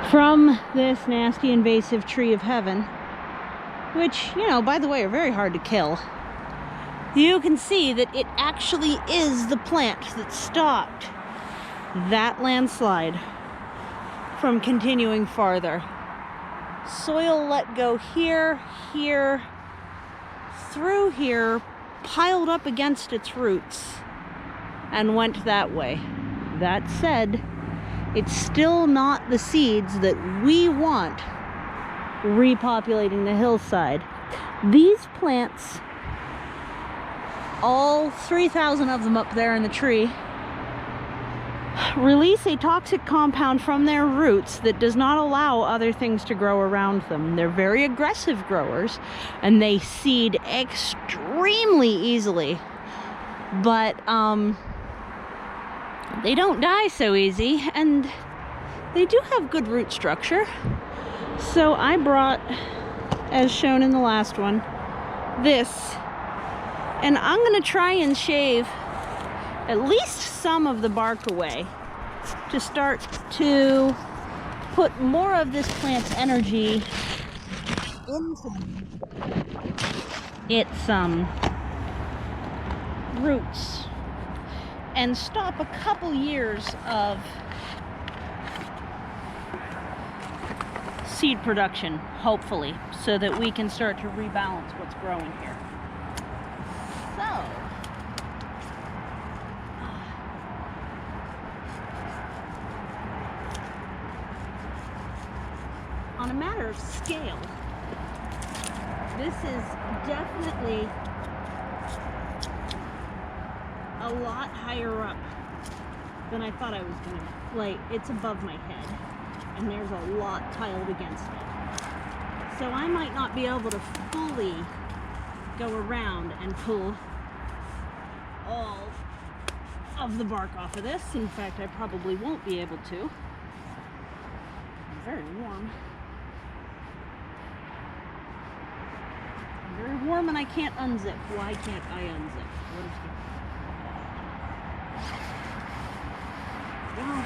from this nasty invasive tree of heaven, which, you know, by the way, are very hard to kill. You can see that it actually is the plant that stopped that landslide from continuing farther. Soil let go here, here, through here, piled up against its roots, and went that way. That said, it's still not the seeds that we want repopulating the hillside. These plants, all 3,000 of them up there in the tree, release a toxic compound from their roots that does not allow other things to grow around them. They're very aggressive growers, and they seed extremely easily, but they don't die so easy, and they do have good root structure. So I brought, as shown in the last one, this, and I'm going to try and shave at least some of the bark away to start to put more of this plant's energy into its roots and stop a couple years of seed production, hopefully, so that we can start to rebalance what's growing here. So, on a matter of scale, this is definitely a lot higher up than I thought I was going to. Like, it's above my head, and there's a lot tiled against it. So I might not be able to fully go around and pull all of the bark off of this. In fact, I probably won't be able to. It's very warm. Very warm, and I can't unzip. Why can't I unzip? What is the... Well,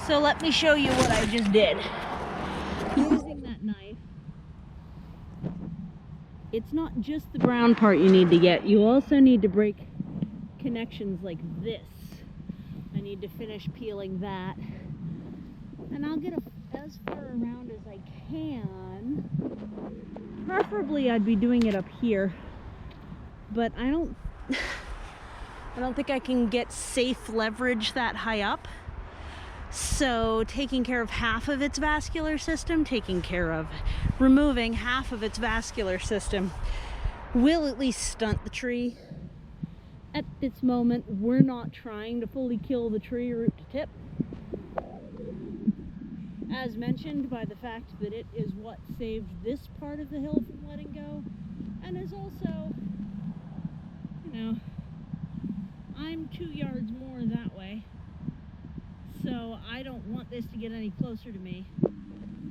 so let me show you what I just did. Using that knife, it's not just the brown part you need to get. You also need to break connections like this. I need to finish peeling that. And I'll get as far around as I can. Preferably I'd be doing it up here, but I don't think I can get safe leverage that high up. So taking care of half of its vascular system, taking care of removing half of its vascular system will at least stunt the tree. At this moment, we're not trying to fully kill the tree root to tip, as mentioned by the fact that it is what saved this part of the hill from letting go, and is also, you know, I'm 2 yards more that way. So I don't want this to get any closer to me,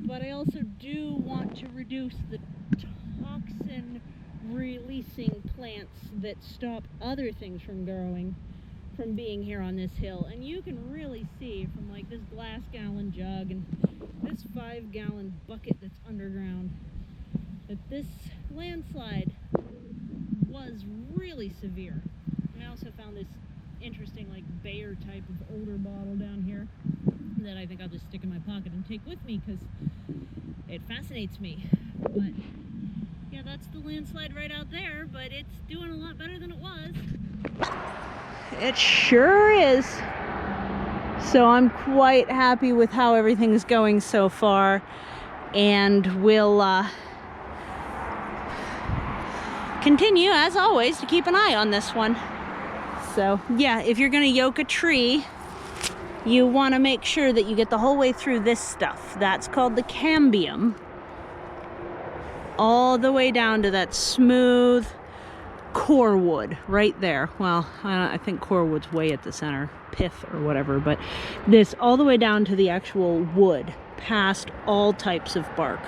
but I also do want to reduce the toxin releasing plants that stop other things from growing from being here on this hill. And you can really see from like this glass gallon jug and this 5-gallon bucket that's underground that this landslide was really severe. I also found this interesting like Bayer type of older bottle down here that I I think I'll just stick in my pocket and take with me because it fascinates me. But yeah, that's the landslide right out there, but it's doing a lot better than it was. It sure is. So I'm quite happy with how everything's going so far, and we'll continue, as always, to keep an eye on this one. So yeah, if you're gonna yoke a tree, you want to make sure that you get the whole way through this stuff. That's called the cambium. All the way down to that smooth core wood right there. Well, I think core wood's way at the center, pith or whatever, but this all the way down to the actual wood, past all types of bark,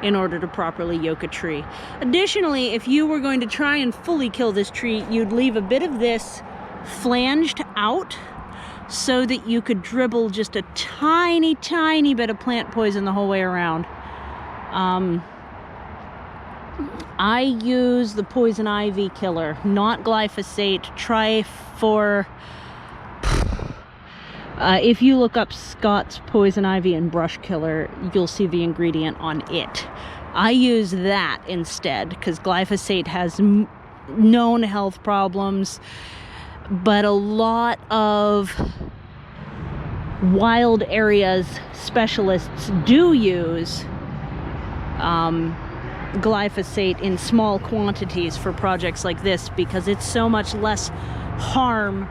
in order to properly yoke a tree. Additionally, if you were going to try and fully kill this tree, you'd leave a bit of this flanged out so that you could dribble just a tiny, tiny bit of plant poison the whole way around. I use the poison ivy killer, not glyphosate. Try for... if you look up Scott's poison ivy and brush killer, you'll see the ingredient on it. I use that instead because glyphosate has known health problems, but a lot of wild areas specialists do use glyphosate in small quantities for projects like this because it's so much less harm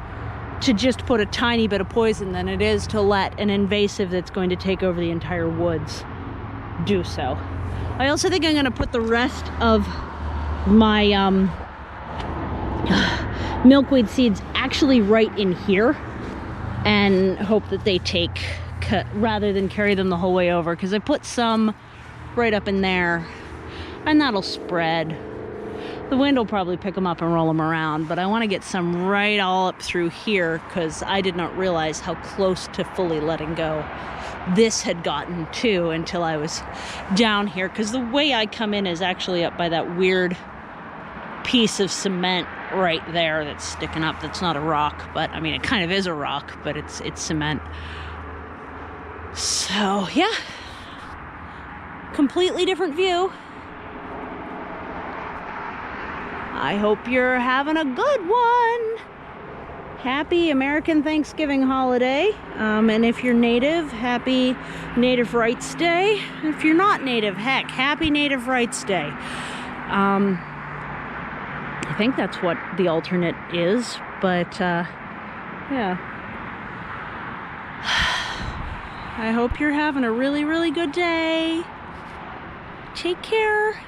to just put a tiny bit of poison than it is to let an invasive that's going to take over the entire woods do so. I also think I'm going to put the rest of my milkweed seeds actually right in here and hope that they take rather than carry them the whole way over, because I put some right up in there and that'll spread. The wind will probably pick them up and roll them around, but I want to get some right all up through here because I did not realize how close to fully letting go this had gotten too until I was down here, because the way I come in is actually up by that weird piece of cement right there that's sticking up. That's not a rock, but I mean it kind of is a rock, but it's cement. So yeah, completely different view. I hope you're having a good one. Happy American Thanksgiving holiday. And if you're Native, happy Native Rights Day. If you're not Native, heck, happy Native Rights Day. I think that's what the alternate is, but yeah. I hope you're having a really, really good day. Take care.